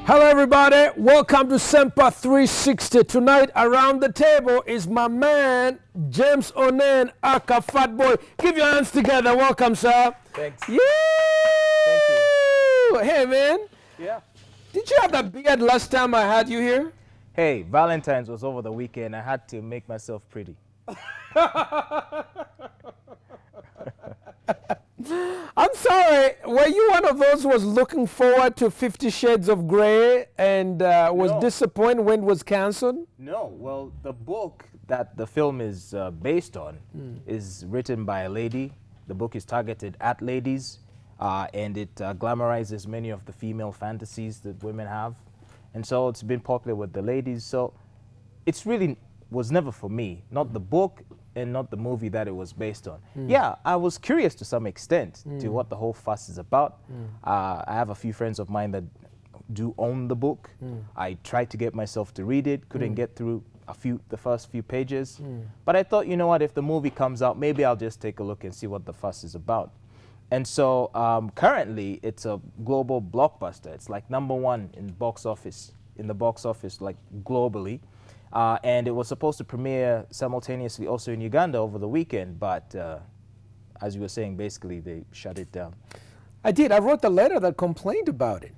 Hello everybody, welcome to Sempa 360. Tonight around the table is my man, James Onen, aka Fat Boy. Give your hands together, welcome sir. Thanks. Yeah. Thank you. Hey man. Yeah. Did you have that beard last time I had you here? Hey, Valentine's was over the weekend. I had to make myself pretty. I'm sorry, were you one of those who was looking forward to 50 Shades of Grey and was No. disappointed when it was cancelled? No, well, the book that the film is based on is written by a lady. The book is targeted at ladies, and it glamorizes many of the female fantasies that women have. And so it's been popular with the ladies. So it's really was never for me, not the book and not the movie that it was based on. Yeah, I was curious to some extent to what the whole fuss is about. I have a few friends of mine that do own the book. I tried to get myself to read it, couldn't get through the first few pages. But I thought, you know what, if the movie comes out, maybe I'll just take a look and see what the fuss is about. And so currently it's a global blockbuster. It's like #1 in the box office, like globally. And it was supposed to premiere simultaneously also in Uganda over the weekend, but as you were saying, basically they shut it down. I did. I wrote the letter that complained about it.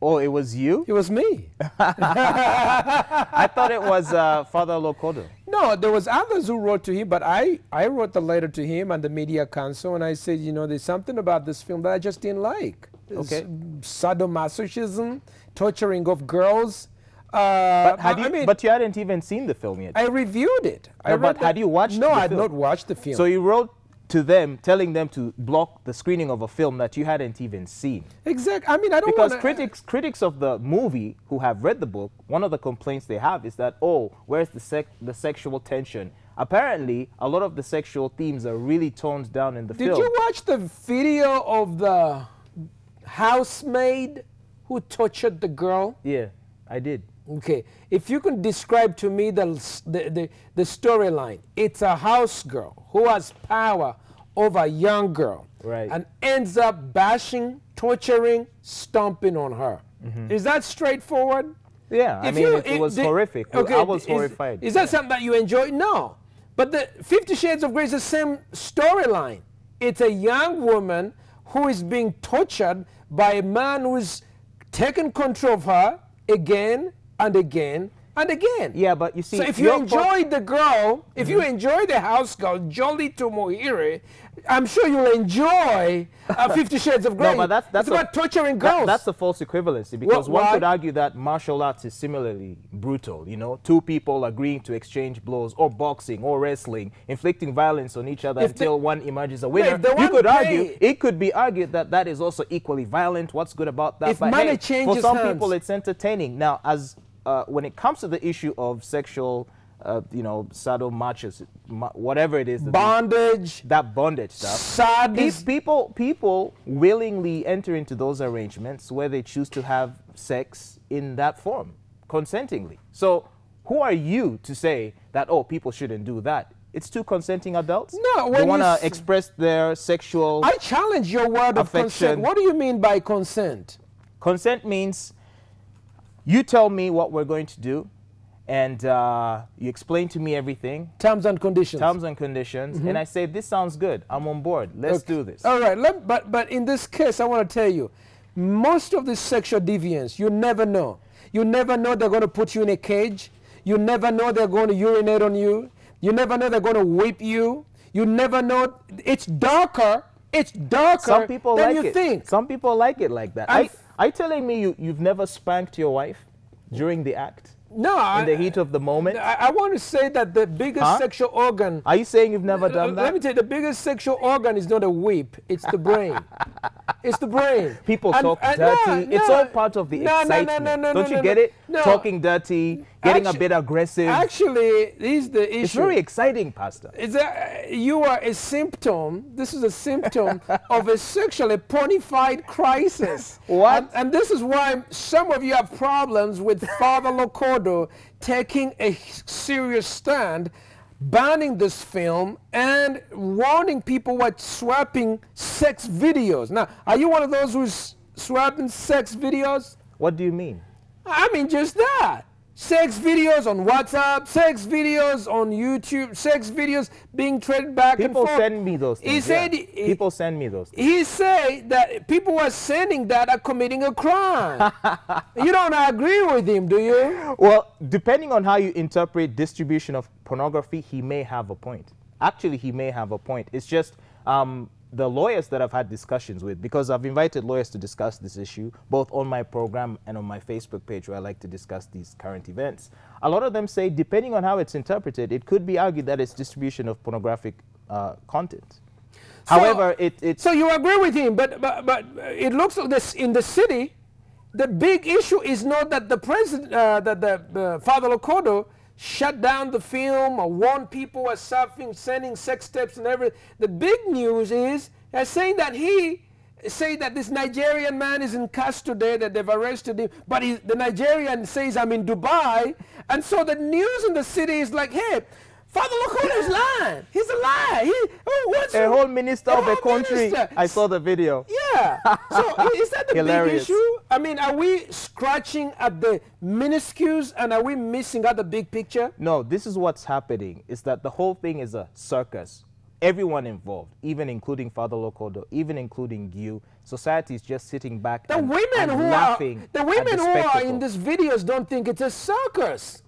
Oh, it was you? It was me. I thought it was Father Lokodo. No, there was others who wrote to him, but I wrote the letter to him and the media council, and I said, you know, there's something about this film that I just didn't like. Okay. Sadomasochism, torturing of girls. But you hadn't even seen the film yet. I reviewed it. But had you watched the film? No, I had not watched the film. So you wrote to them, telling them to block the screening of a film that you hadn't even seen. Exactly. I mean, I don't Because wanna, critics of the movie who have read the book, one of the complaints they have is that, oh, where's the sexual tension? Apparently, a lot of the sexual themes are really toned down in the film. Did you watch the video of the housemaid who tortured the girl? Yeah, I did. Okay, if you can describe to me the storyline, it's a house girl who has power over a young girl, right, and ends up bashing, torturing, stomping on her. Is that straightforward? Yeah, I mean, it was horrific. Okay, I was horrified. Is that something that you enjoy? No, but the 50 Shades of Grey is the same storyline. It's a young woman who is being tortured by a man who's taken control of her again and again and again. Yeah, but you see, so if you enjoyed the girl, if you enjoy the house girl, Jolly Tomohiro, I'm sure you'll enjoy 50 Shades of Grey. No, but that's about torturing girls. That's a false equivalency, because one could argue that martial arts is similarly brutal. You know, two people agreeing to exchange blows, or boxing, or wrestling, inflicting violence on each other until one emerges a winner. You could argue, it could be argued that that is also equally violent. What's good about that? If but money hey, changes for some hands. people, it's entertaining. Now, as when it comes to the issue of sexual, you know, sadomasochism, whatever it is, bondage, that bondage stuff. Sadness. People willingly enter into those arrangements where they choose to have sex in that form, consentingly. So who are you to say that, oh, people shouldn't do that? It's two consenting adults. No, when they want to express their sexual I challenge your word of consent. What do you mean by consent? Consent means you tell me what we're going to do, and you explain to me everything. Terms and conditions. Terms and conditions. And I say, this sounds good. I'm on board. Let's do this. All right. But in this case, I want to tell you, most of these sexual deviants, you never know. You never know they're going to put you in a cage. You never know they're going to urinate on you. You never know they're going to whip you. You never know. It's darker. It's darker Some people than like you it. think. Some people like it like that. Are you telling me you've never spanked your wife during the act? No. In the heat of the moment? I want to say that the biggest sexual organ... Are you saying you've never done that? Let me tell you, the biggest sexual organ is not a whip. It's the brain. It's the brain. People talk dirty. It's all part of the excitement. Don't you get it? Talking dirty, getting a bit aggressive. Actually, this is the issue. It's very exciting, Pastor. You are a symptom. This is a symptom of a sexually pornified crisis. What? And this is why some of you have problems with Father Lokodo taking a serious stand, banning this film and warning people what swapping sex videos. Now, are you one of those who's swapping sex videos? What do you mean? I mean, just that. Sex videos on WhatsApp, sex videos on YouTube, sex videos being traded back and People forth. send me those things. He said, people send me those things. He said that people who are sending that are committing a crime. You don't agree with him, do you? Well, depending on how you interpret distribution of pornography, he may have a point. Actually, he may have a point. It's just the lawyers that I've had discussions with, because I've invited lawyers to discuss this issue, both on my program and on my Facebook page where I like to discuss these current events. A lot of them say, depending on how it's interpreted, it could be argued that it's distribution of pornographic content. However, So you agree with him, but it looks like this in the city, the big issue is not that the president, Father Lokodo shut down the film or warned people were surfing, sending sex tapes and everything. The big news is saying that this Nigerian man is in custody, that they've arrested him, but the Nigerian says, I'm in Dubai. And so the news in the city is like, hey, Father Lokodo is lying. He's a liar. What's a whole minister of a country. Minister. I saw the video. Yeah. So is that the Hilarious. big issue? I mean, are we scratching at the minuscules and are we missing out the big picture? No, this is what's happening, is that the whole thing is a circus. Everyone involved, even including Father Lokodo, even including you, society is just sitting back and laughing at the are in these videos don't think it's a circus.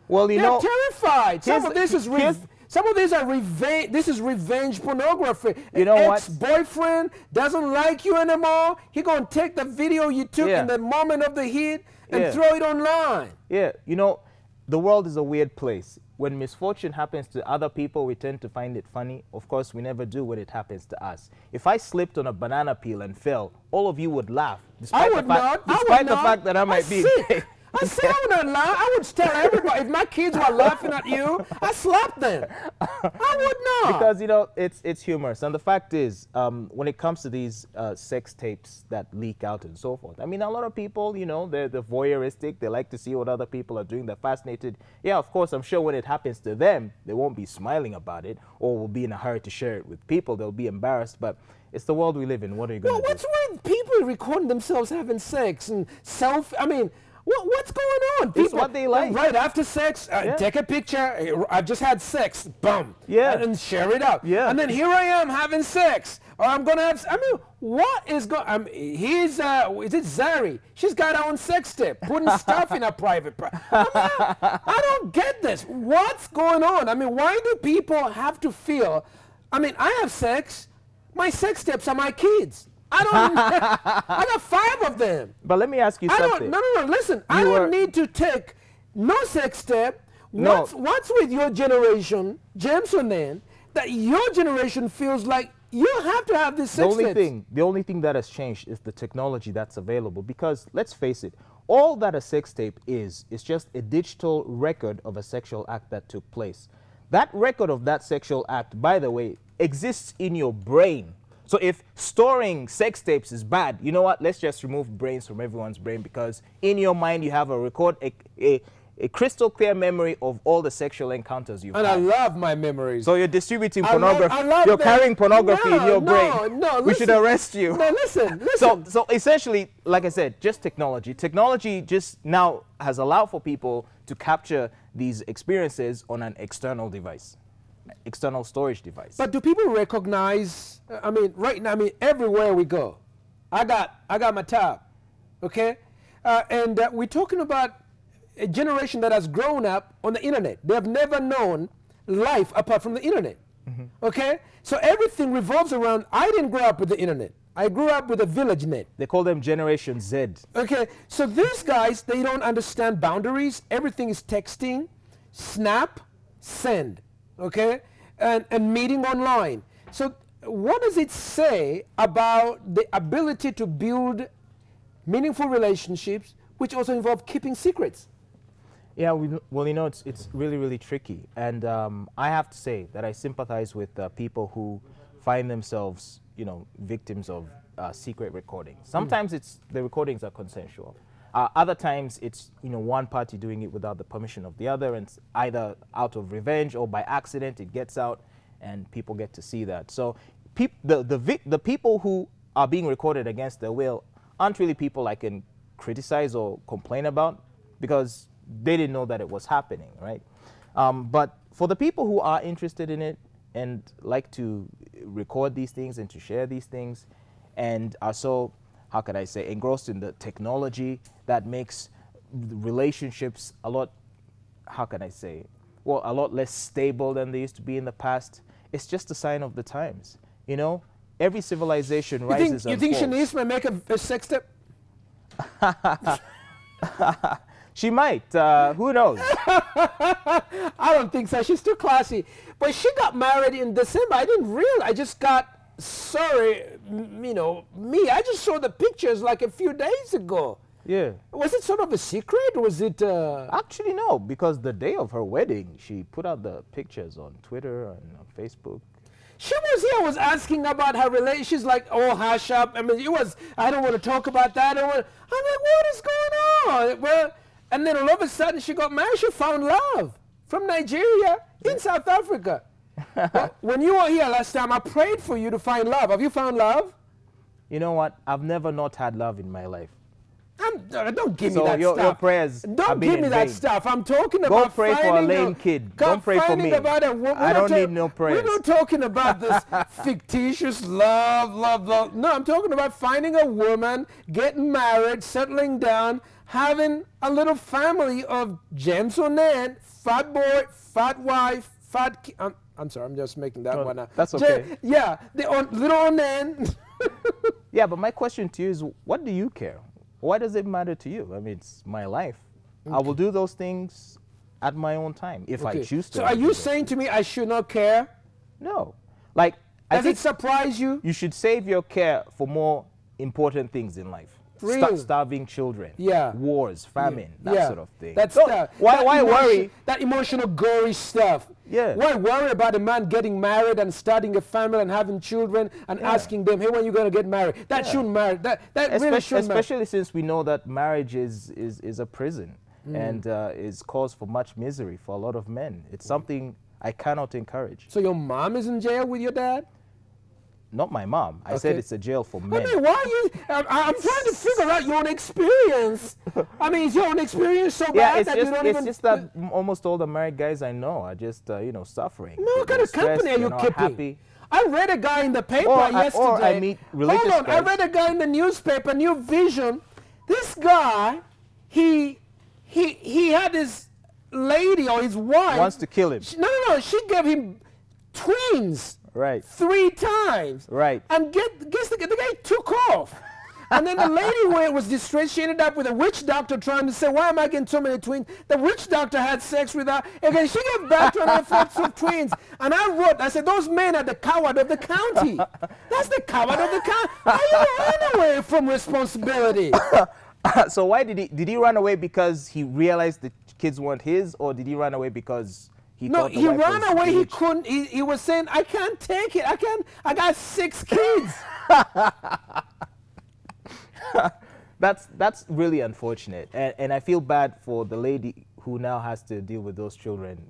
Well, you know, they're terrified. Some of this are revenge. This is revenge pornography. You know what? Ex-boyfriend doesn't like you anymore. He gonna take the video you took in the moment of the heat and throw it online. Yeah, you know, the world is a weird place. When misfortune happens to other people, we tend to find it funny. Of course, we never do when it happens to us. If I slipped on a banana peel and fell, all of you would laugh. Despite the fact that I might be gay. I say I would not lie. I would tell everybody, if my kids were laughing at you, I slapped them. I would not. Because, you know, it's humorous. And the fact is, when it comes to these sex tapes that leak out and so forth, I mean, a lot of people, you know, they're voyeuristic. They like to see what other people are doing. They're fascinated. Yeah, of course, I'm sure when it happens to them, they won't be smiling about it or will be in a hurry to share it with people. They'll be embarrassed. But it's the world we live in. What are you going to do? What's with people recording themselves having sex and I mean, what's going on? It's what they like. Right after sex, take a picture. I just had sex. Boom. Yeah. And share it out. Yeah. And then here I am having sex. Or I'm going to have, I mean, what is going, is it Zari? She's got her own sex tape, putting stuff in her private. I don't get this. What's going on? I mean, why do people have to feel, I mean, I have sex. My sex tapes are my kids. I got 5 of them. But let me ask you something. No, listen. I don't need to take no sex tape. No. What's with your generation, James Onan, that your generation feels like you have to have this sex tapes? The only thing that has changed is the technology that's available. Because let's face it, all that a sex tape is just a digital record of a sexual act that took place. That record of that sexual act, by the way, exists in your brain. So if storing sex tapes is bad, you know what? Let's just remove brains from everyone's brain, because in your mind you have a crystal clear memory of all the sexual encounters you've had. And I love my memories. So you're distributing pornography. You're carrying pornography in your brain. No, we should arrest you. No, listen. So essentially, like I said, just technology. Technology just now has allowed for people to capture these experiences on an external device. External storage device. But do people recognize, I mean, right now, I mean, everywhere we go, I got my tab, okay? And we're talking about a generation that has grown up on the internet. They have never known life apart from the internet, okay? So everything revolves around, I didn't grow up with the internet. I grew up with a village net. They call them Generation Z. Okay, so these guys, they don't understand boundaries. Everything is texting, snap, send. Okay, and meeting online. So what does it say about the ability to build meaningful relationships, which also involve keeping secrets? Yeah, well, you know, it's really, really tricky. And I have to say that I sympathize with people who find themselves, you know, victims of secret recordings. Sometimes the recordings are consensual. Other times it's, you know, one party doing it without the permission of the other, and either out of revenge or by accident it gets out and people get to see that. So the people who are being recorded against their will aren't really people I can criticize or complain about because they didn't know that it was happening, right? But for the people who are interested in it and like to record these things and to share these things and are so, how could I say, engrossed in the technology that makes relationships a lot, how can I say, well, a lot less stable than they used to be in the past. It's just a sign of the times, you know? Every civilization rises and You think falls. Shanice might make a sex tape? She might. Who knows? I don't think so. She's too classy. But she got married in December. I didn't realize. I just got, sorry, you know, me. I just saw the pictures like a few days ago. Yeah. Was it sort of a secret? Was it... Actually, no, because the day of her wedding, she put out the pictures on Twitter and on Facebook. She was here, was asking about her relation. She's like, oh, hush up. I mean, it was, I don't want to talk about that. I'm like, what is going on? Well, and then all of a sudden she got married. She found love from Nigeria in South Africa. Well, when you were here last time, I prayed for you to find love. Have you found love? You know what? I've never not had love in my life. Don't give me that your stuff. Your prayers Don't give me that vain. stuff. I'm talking about Go pray for a lame kid. Don't pray for me. About I don't need no prayers. We're not talking about this fictitious love. No, I'm talking about finding a woman, getting married, settling down, having a little family of James Onan, fat boy, fat wife, fat kid. I'm sorry, I'm just making that one up. That's okay. Yeah, the little Onan. Yeah, but my question to you is, what do you care? Why does it matter to you? I mean, it's my life. Okay. I will do those things at my own time if I choose to. So are you saying to me I should not care? No. Like, does it surprise you? You should save your care for more important things in life. Really? Starving children. Yeah. Wars, famine, that sort of thing. That's why worry? That emotional, gory stuff. Yeah. Why worry about a man getting married and starting a family and having children and asking them, hey, when are you going to get married? That shouldn't matter. That really shouldn't matter. Especially since we know that marriage is a prison and is cause for much misery for a lot of men. It's something I cannot encourage. So your mom is in jail with your dad? Not my mom. I said it's a jail for men. I mean, why are you... I'm trying to figure out your own experience. I mean, is your own experience so bad that you don't even... It's just that almost all the married guys I know are just, you know, suffering. No, what kind of company are you keeping? Happy. I read a guy in the paper yesterday. Or I meet religious Hold on, guys. I read a guy in the newspaper, New Vision. This guy, he had his lady or his wife... Wants to kill him. No, she gave him twins. Right. 3 times. Right. And guess the guy took off. And then the lady was distressed. She ended up with a witch doctor trying to say, why am I getting so many twins? The witch doctor had sex with her. Again, she gave birth to another 4 twins. And I said, those men are the coward of the county. That's the coward of the county. How you run away from responsibility? So why did he run away because he realized the kids weren't his, or did he run away because he ran away. He couldn't. He was saying, I can't take it. I got 6 kids. That's really unfortunate, and I feel bad for the lady who now has to deal with those children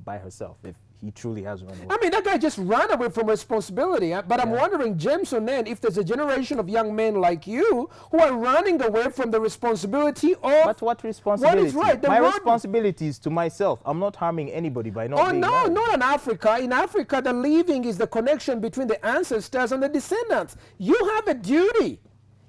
by herself if he truly has run away. I mean, that guy just ran away from responsibility. But I'm wondering, James Onan, if there's a generation of young men like you who are running away from the responsibility of... But what responsibility? What is right? My responsibility is to myself. I'm not harming anybody by not being married. Not in Africa. In Africa, the living is the connection between the ancestors and the descendants. You have a duty.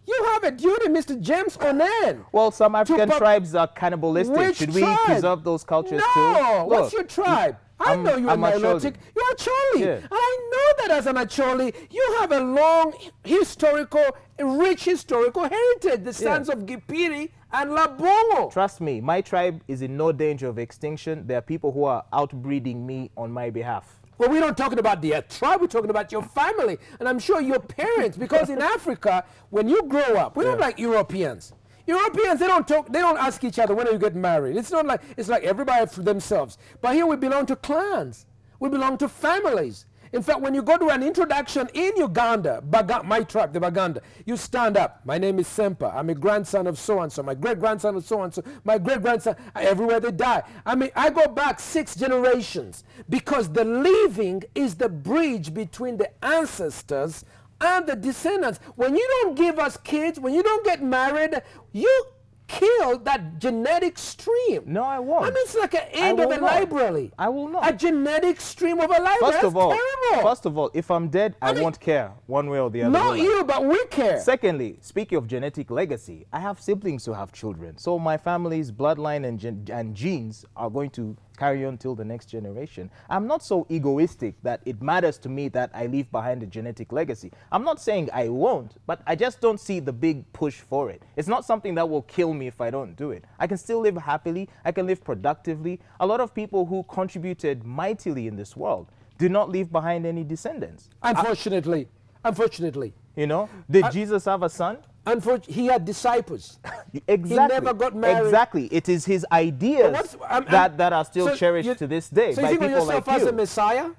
You have a duty, Mr. James Onan. Well, some African tribes are cannibalistic. Which Should tribe? we preserve those cultures too? No. Look, What's your tribe? I know you're Nilotic. You're Acholi. Yeah. And I know that as an Acholi, you have a long rich historical heritage, the sons of Gipiri and Labongo. Trust me, my tribe is in no danger of extinction. There are people who are outbreeding me on my behalf. Well, we're not talking about the tribe, we're talking about your family. And I'm sure your parents, because in Africa, when you grow up, we're not like Europeans. Europeans, they don't ask each other, when are you getting married? It's not like, it's like everybody for themselves. But here we belong to clans. We belong to families. In fact, when you go to an introduction in Uganda, my tribe, the Baganda, you stand up. My name is Sempa. I'm a grandson of so-and-so. My great-grandson of so-and-so. My great-grandson, everywhere they die. I mean, I go back 6 generations because the living is the bridge between the ancestors and the descendants. When you don't give us kids, when you don't get married, kill that genetic stream. No, I won't. I mean, it's like an end of will a not. library. I will not. A genetic stream of a library. First of all, if I'm dead, I won't care one way or the other. Not you, but we care. Secondly, speaking of genetic legacy, I have siblings who have children. So my family's bloodline and genes are going to carry on till the next generation. I'm not so egoistic that it matters to me that I leave behind a genetic legacy. I'm not saying I won't, but I just don't see the big push for it. It's not something that will kill me if I don't do it. I can still live happily. I can live productively. A lot of people who contributed mightily in this world did not leave behind any descendants. Unfortunately. Unfortunately. You know, did Jesus have a son? Unfortunately, he had disciples. Exactly. He never got married. Exactly. It is his ideas that are still cherished to this day so by you think people of yourself like as you. a Messiah?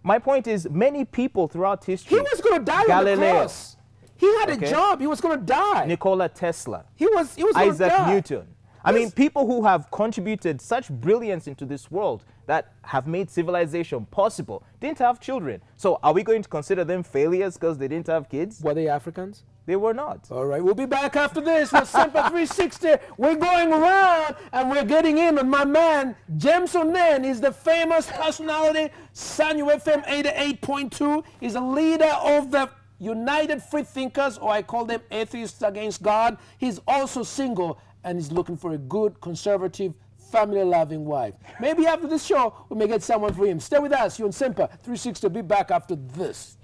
My point is, many people throughout history. He was going to die on the cross. He had a job. He was going to die. Nikola Tesla. He was going to die. Isaac Newton. I mean, people who have contributed such brilliance into this world that have made civilization possible didn't have children. So are we going to consider them failures because they didn't have kids? Were they Africans? They were not. All right, we'll be back after this with Sempa 360. We're going around and we're getting in on my man, James Onen. He's the famous personality, Sanyu FM 88.2. He's a leader of the United Free Thinkers, or I call them Atheists Against God. He's also single and he's looking for a good, conservative, family-loving wife. Maybe after this show, we may get someone for him. Stay with us. You're on Sempa 360. Be back after this.